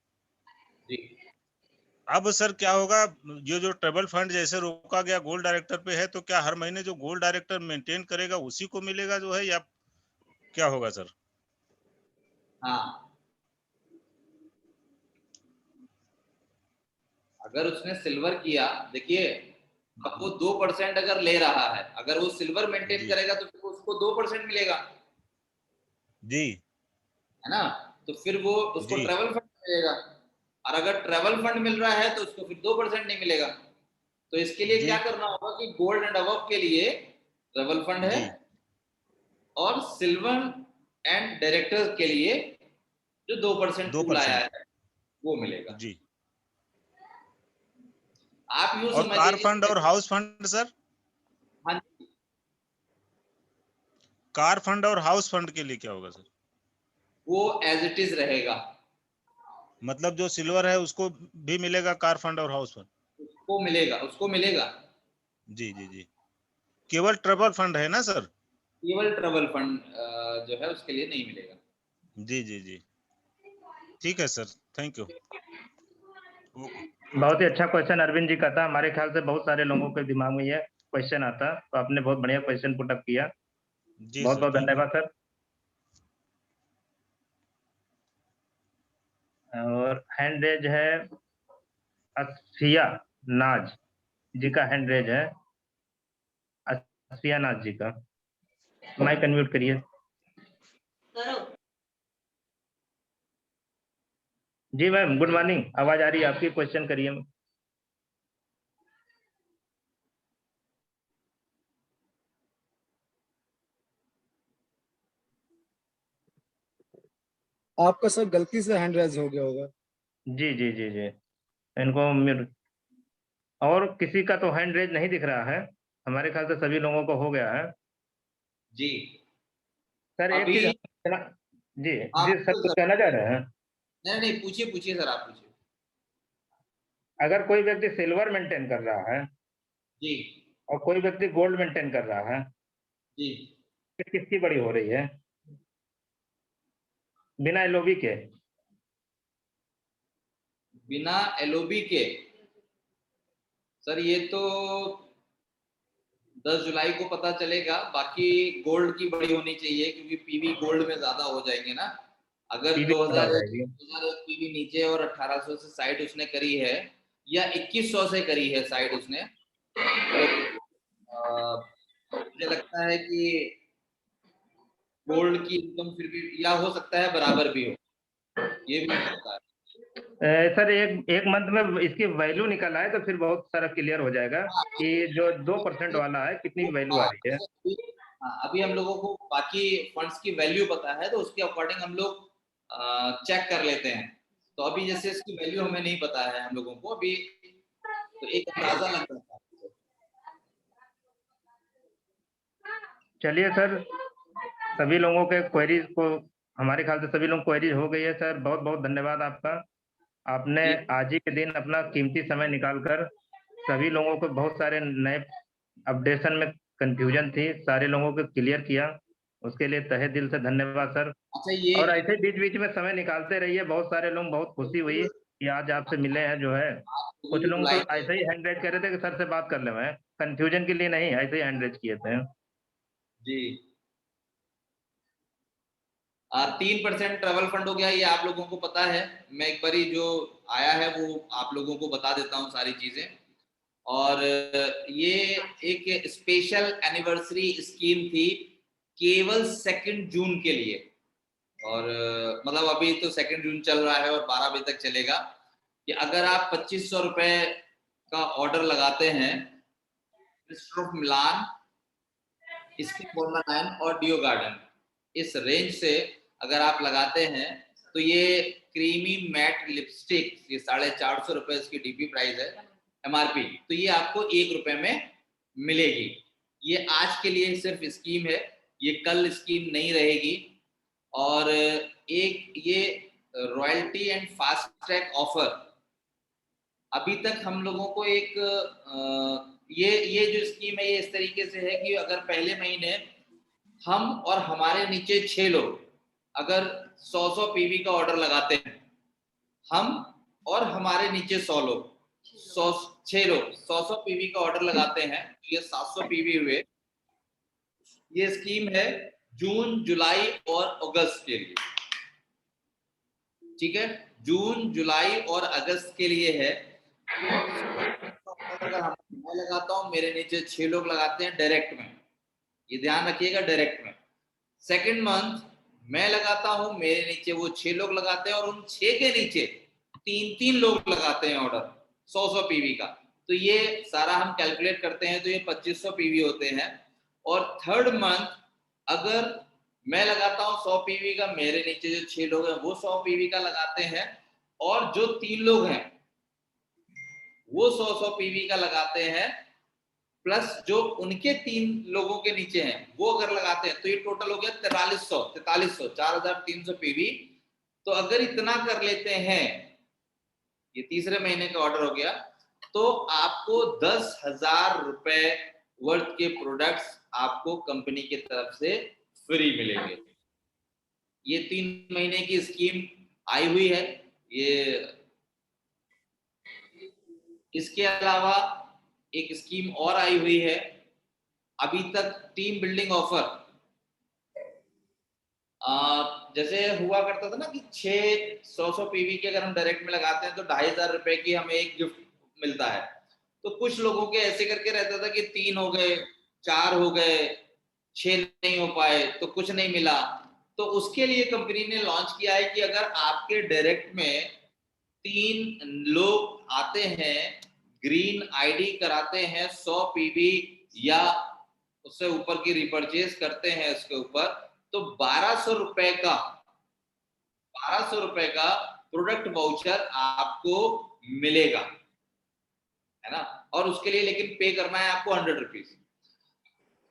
अब सर क्या होगा, ये जो ट्रैवल फंड जैसे रोका गया गोल्ड डायरेक्टर पे है, तो क्या हर महीने जो गोल्ड डायरेक्टर मेंटेन करेगा उसी को मिलेगा जो है, या क्या होगा सर? हाँ, अगर उसने सिल्वर किया, देखिए अब वो 2% अगर ले रहा है, अगर वो सिल्वर मेंटेन करेगा तो फिर उसको 2% मिलेगा जी, है ना, तो फिर वो उसको ट्रैवल फंड मिलेगा। और अगर ट्रेवल फंड मिल रहा है तो उसको फिर 2% नहीं मिलेगा। तो इसके लिए क्या करना होगा कि गोल्ड एंड अबव के लिए ट्रेवल फंड है और सिल्वर एंड डायरेक्टर्स के लिए जो 2% पूल आया है वो मिलेगा जी। आप यूं और समझिए। कार फंड और हाउस फंड सर? हाँ, कार फंड और हाउस फंड के लिए क्या होगा सर? वो एज इट इज रहेगा। मतलब जो सिल्वर है उसको भी मिलेगा कार फंड और हाउस फंड? उसको मिलेगा। जी जी जी। केवल ट्रबल फंड है ना सर? केवल ट्रबल फंड जो है उसके लिए नहीं मिलेगा। जी जी जी, ठीक है सर, थैंक यू। बहुत ही अच्छा क्वेश्चन अरविंद जी का था। हमारे ख्याल से बहुत सारे लोगों के दिमाग में ये क्वेश्चन आता, तो आपने बहुत बढ़िया क्वेश्चन पुट अप किया। बहुत बहुत धन्यवाद सर। और हैंड रेज है असफिया नाज जी का, हैंड रेज है असफिया नाज जी का। माइक अनम्यूट करिए। जी मैम, गुड मॉर्निंग, आवाज आ रही है आपकी, क्वेश्चन करिए। आपका सर गलती से हैंड रेज हो गया होगा। जी जी जी जी, इनको और किसी का तो हैंड रेज नहीं दिख रहा है, हमारे ख्याल से सभी लोगों को हो गया है। जी सर एक चीज जी जी सर, कुछ कहना चाह रहे हैं? नहीं, पूछिए सर, आप पूछिए। अगर कोई व्यक्ति सिल्वर मेंटेन कर रहा है जी और कोई व्यक्ति गोल्ड मेंटेन कर रहा है जी, किसकी बड़ी हो रही है बिना एलओबी के? बिना एलओबी के सर ये तो 10 जुलाई को पता चलेगा। बाकी गोल्ड की बड़ी होनी चाहिए क्योंकि पीवी गोल्ड में ज्यादा हो जाएंगे ना। अगर 2001 पीवी नीचे और 1800 से साइड उसने करी है या 2100 से करी है साइड उसने, तो मुझे लगता है कि गोल्ड की इनकम फिर भी या हो सकता है बराबर भी हो, ये भी हो सकता है। सर एक मंथ में इसकी वैल्यू निकल आए तो फिर बहुत सारा क्लियर हो जाएगा कि जो 2% वाला है कितनी वैल्यू आ रही है। अभी हम लोगों को बाकी फंड्स की वैल्यू पता है तो उसके अकॉर्डिंग हम लोग चेक कर लेते हैं। तो अभी जैसे इसकी वैल्यू हमें नहीं पता है हम लोगों को अभी, तो एक अंदाजा लग जाता है। चलिए सर, सभी लोगों के क्वेरीज को हमारे ख्याल से सभी लोग क्वेरीज हो गई है। सर बहुत बहुत धन्यवाद आपका, आपने आज ही के दिन अपना कीमती समय निकालकर सभी लोगों को, बहुत सारे नए अपडेशन में कंफ्यूजन थी, सारे लोगों को क्लियर किया, उसके लिए तहे दिल से धन्यवाद सर। अच्छा, और ऐसे बीच बीच में समय निकालते रहिए। बहुत सारे लोग, बहुत खुशी हुई कि आज आपसे मिले हैं जो है। कुछ लोग तो ऐसे ही हैंड रेज कर रहे थे कि सर से बात कर ले, मैं कंफ्यूजन के लिए नहीं, ऐसे ही हैंड रेज किए थे जी। 3% ट्रैवल फंड हो गया, ये आप लोगों को पता है। मैं एक बारी जो आया है वो आप लोगों को बता देता हूँ सारी चीजें। और ये एक स्पेशल एनिवर्सरी स्कीम थी केवल 2 जून के लिए। और मतलब अभी तो 2 जून चल रहा है और 12 बजे तक चलेगा। कि अगर आप 2500 रुपए का ऑर्डर लगाते हैं मिस्टर ऑफ मिलान, इसकी फॉर्मूला 9 और डियो गार्डन, इस रेंज से अगर आप लगाते हैं तो ये क्रीमी मैट लिपस्टिक, ये 450 रुपए इसकी डीपी प्राइस है, एमआरपी, तो ये आपको 1 रुपए में मिलेगी। ये आज के लिए सिर्फ स्कीम है, ये कल स्कीम नहीं रहेगी। और एक ये royalty and fast track offer, अभी तक हम लोगों को एक ये जो स्कीम है ये इस तरीके से है कि अगर पहले महीने हम और हमारे नीचे 6 लोग अगर 100 पीवी का ऑर्डर लगाते हैं, हम और हमारे नीचे 100 लोग 6 लोग 100 पीवी का ऑर्डर लगाते हैं, तो ये 700 पीवी हुए। ये स्कीम है जून, जुलाई और अगस्त के लिए, ठीक है, जून, जुलाई और अगस्त के लिए है। अगर मैं लगाता हूं, मेरे नीचे 6 लोग लगाते हैं डायरेक्ट में, ये ध्यान रखिएगा, डायरेक्ट में। सेकंड मंथ मैं लगाता हूं, मेरे नीचे वो 6 लोग लगाते हैं और उन 6 के नीचे तीन लोग लगाते हैं ऑर्डर 100 पीवी का, तो ये सारा हम कैलकुलेट करते हैं तो ये 2500 पीवी होते हैं। और थर्ड मंथ अगर मैं लगाता हूँ 100 पीवी का, मेरे नीचे जो 6 लोग हैं वो 100 पीवी का लगाते हैं, और जो 3 लोग हैं वो 100 पीवी का लगाते हैं, प्लस जो उनके 3 लोगों के नीचे हैं वो अगर लगाते हैं, तो ये टोटल हो गया 4300 4300 पीवी। तो अगर इतना कर लेते हैं, ये तीसरे महीने का ऑर्डर हो गया, तो आपको 10,000 रुपए वर्थ के प्रोडक्ट्स आपको कंपनी की तरफ से फ्री मिलेंगे। ये 3 महीने की स्कीम आई हुई है। ये इसके अलावा एक स्कीम और आई हुई है अभी तक, टीम बिल्डिंग ऑफर। जैसे हुआ करता था ना कि 600 पीवी के अगर हम डायरेक्ट में लगाते हैं तो 2500 रुपए की हमें एक गिफ्ट मिलता है। तो कुछ लोगों के ऐसे करके रहता था कि 3 हो गए, 4 हो गए, 6 नहीं हो पाए तो कुछ नहीं मिला। तो उसके लिए कंपनी ने लॉन्च किया है कि अगर आपके डायरेक्ट में 3 लोग आते हैं, ग्रीन आईडी कराते हैं 100 पीवी या उससे ऊपर की रिपर्चेज करते हैं इसके ऊपर, तो 1200 रुपए का प्रोडक्ट वाउचर आपको मिलेगा, है ना। और उसके लिए लेकिन पे करना है आपको 100 रुपीज।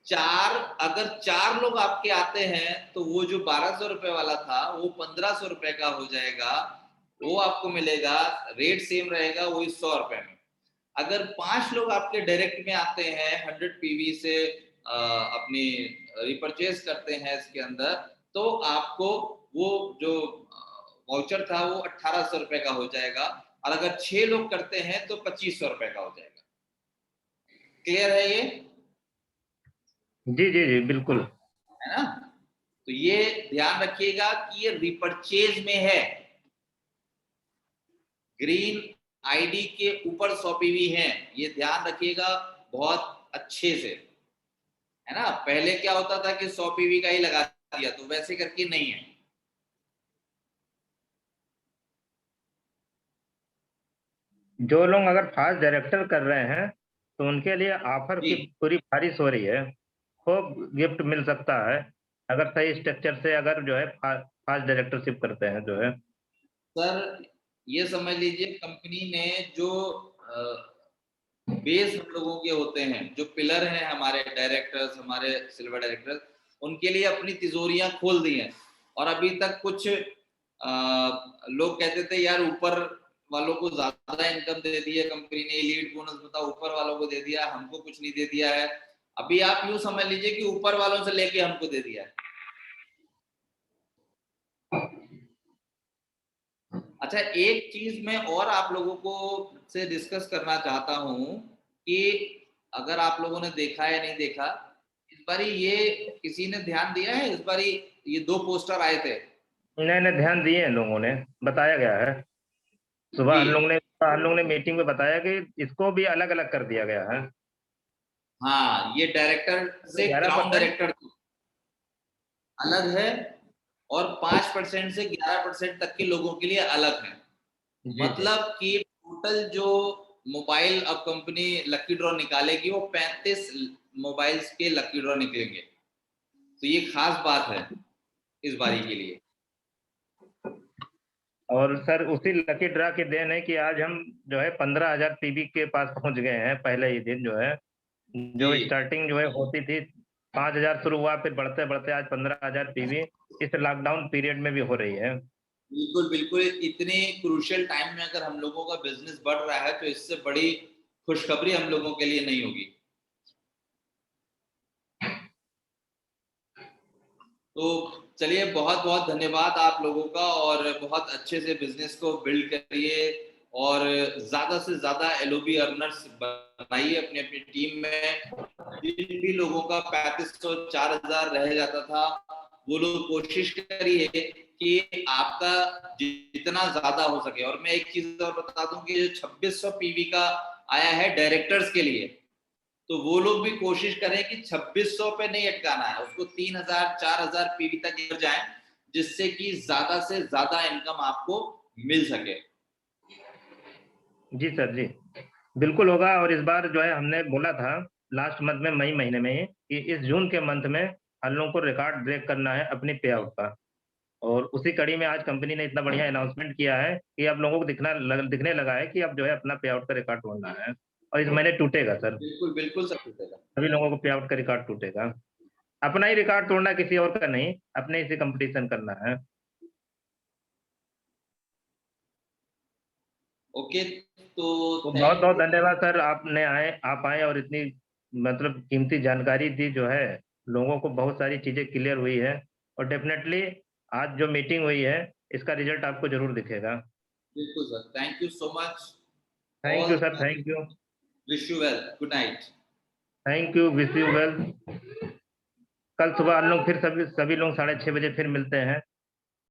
अगर 4 लोग आपके आते हैं तो वो जो 1200 रुपए वाला था वो 1500 रुपए का हो जाएगा, वो आपको मिलेगा, रेट सेम रहेगा वही 100 रुपए में। अगर 5 लोग आपके डायरेक्ट में आते हैं 100 पीवी से अपनी रिपर्चेज करते हैं इसके अंदर, तो आपको वो जो वाउचर था वो 1800 रुपए का हो जाएगा, और अगर 6 लोग करते हैं तो 2500 रुपए का हो जाएगा। क्लियर है ये? जी जी जी बिल्कुल, है ना। तो ये ध्यान रखिएगा कि ये रिपर्चेज में है, ग्रीन आईडी के ऊपर 100 पीवी है, ये ध्यान रखिएगा बहुत अच्छे से, है ना। पहले क्या होता था कि 100 पीवी का ही लगा दिया, तो वैसे करके नहीं है। जो लोग अगर फास्ट डायरेक्टर कर रहे हैं तो उनके लिए ऑफर की पूरी बारिश हो रही है, खूब गिफ्ट मिल सकता है अगर सही स्ट्रक्चर से अगर जो है फास्ट डायरेक्टरशिप करते हैं जो है। सर ये समझ लीजिए कंपनी ने जो बेस हम लोगों के होते हैं, जो पिलर हैं हमारे डायरेक्टर्स, हमारे सिल्वर डायरेक्टर्स, उनके लिए अपनी तिजोरियां खोल दी हैं। और अभी तक कुछ लोग कहते थे यार ऊपर वालों को ज्यादा इनकम दे दी है कंपनी ने, लीड बोनस बताओ ऊपर वालों को दे दिया, हमको कुछ नहीं दे दिया है। अभी आप यूं समझ लीजिए कि ऊपर वालों से लेके हमको दे दिया है। अच्छा, एक चीज मैं और आप लोगों को से डिस्कस करना चाहता हूं कि अगर आप लोगों ने देखा या नहीं देखा, इस बारी ये किसी ने ध्यान दिया है, इस बारी ये 2 पोस्टर आए थे। नहीं ध्यान दिए हैं लोगों ने, बताया गया है सुबह हम लोग ने मीटिंग में बताया कि इसको भी अलग अलग कर दिया गया है। हाँ, ये डायरेक्टर से क्राउन डायरेक्टर अलग है, और 5% से 11% तक के लोगों के लिए अलग है। मतलब कि टोटल जो मोबाइल अब कंपनी लकी ड्रॉ निकालेगी वो 35 मोबाइल्स के लकी ड्रॉ निकलेंगे। तो ये खास बात है इस बारी के लिए। और सर उसी लकी ड्रा की देन है कि आज हम जो है 15,000 पीवी के पास पहुंच गए हैं। पहले ही दिन जो है, जो स्टार्टिंग जो है होती थी 5,000 शुरू हुआ, फिर बढ़ते बढ़ते आज 15,000 पीवी इस लॉकडाउन पीरियड में भी हो रही है। बिल्कुल बिल्कुल, इतने क्रूशियल टाइम में अगर हम लोगों का बिजनेस बढ़ रहा है तो इससे बड़ी खुशखबरी हम लोगों के लिए नहीं होगी। तो चलिए, बहुत बहुत धन्यवाद आप लोगों का, और बहुत अच्छे से बिजनेस को बिल्ड करिए और ज्यादा से ज्यादा एलओबी अर्नर्स बनाइए अपनी अपनी टीम में। जिन भी लोगों का 3500 4000 रह जाता था, वो लोग कोशिश करिए कि आपका जितना ज्यादा हो सके। और मैं एक चीज और बता दूं कि जो 2600 पीवी का आया है डायरेक्टर्स के लिए, तो वो लोग भी कोशिश करें कि 2600 पे नहीं अटकाना है, उसको 3000 4000 पीवी तक गिर जाए, जिससे कि ज्यादा से ज्यादा इनकम आपको मिल सके। जी सर जी, बिल्कुल होगा। और इस बार जो है हमने बोला था लास्ट मंथ में, मई महीने में ही, कि इस जून के मंथ में हम लोगों को रिकॉर्ड ब्रेक करना है अपनी पे आउट का। और उसी कड़ी में आज कंपनी ने इतना बढ़िया अनाउंसमेंट किया है कि अब लोगों को दिखने लगा है कि अब जो है अपना पे आउट का रिकॉर्ड तोड़ना है, और इस महीने टूटेगा सर। बिल्कुल बिल्कुल सर टूटेगा, सभी लोगों को पे आउट का रिकॉर्ड टूटेगा। अपना ही रिकॉर्ड तोड़ना, किसी और का नहीं, अपने ही से कंपटीशन करना है। ओके, तो बहुत बहुत धन्यवाद सर, आप आए और इतनी मतलब कीमती जानकारी दी। जो है लोगों को बहुत सारी चीजें क्लियर हुई है, और डेफिनेटली आज जो मीटिंग हुई है इसका रिजल्ट आपको जरूर दिखेगा। बिल्कुल sir, thank you so much. Thank you sir, thank you. Wish you well, good night. Thank you, wish you well. कल सुबह हम लोग फिर सभी लोग 6:30 बजे फिर मिलते हैं।